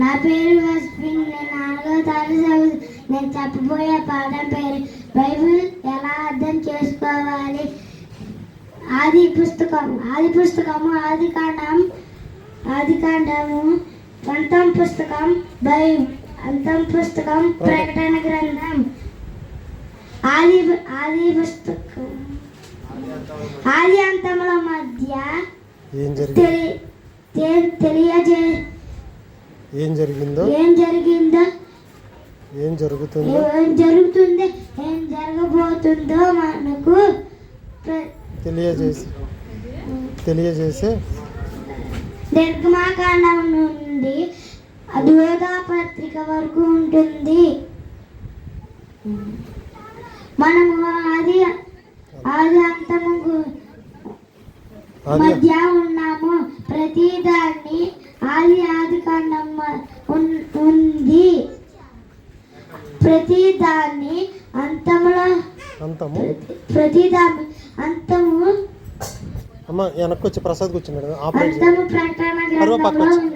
నా పేరు అశ్విన్. నేను 4వ తరగతి చదువు. నేను చెప్పబోయే పాఠం పేరు బైబిల్ ఎలా అర్థం చేసుకోవాలి. ఆది పుస్తకము ఆదికాండము అంతం పుస్తకం ప్రకటన గ్రంథం. ఆది పుస్తకం ఆది అంతముల మధ్య ఏం జరుగుతుందో ఏం జరగబోతుందో మనకు తెలియజేసే నిర్గమాకాండం నుండి ద్యోదా పత్రిక వరకు ఉంటుంది. మనము ఆది అంతము మధ్య ఉన్నాము. ప్రతిదాన్ని ఆదికాండం ఉంది. ప్రతిదాన్ని అంతము అమ్మ వెనక్కి వచ్చి ప్రసాద్ కూర్చున్నాడు. ప్రకటన గ్రంథంలో ఉంది.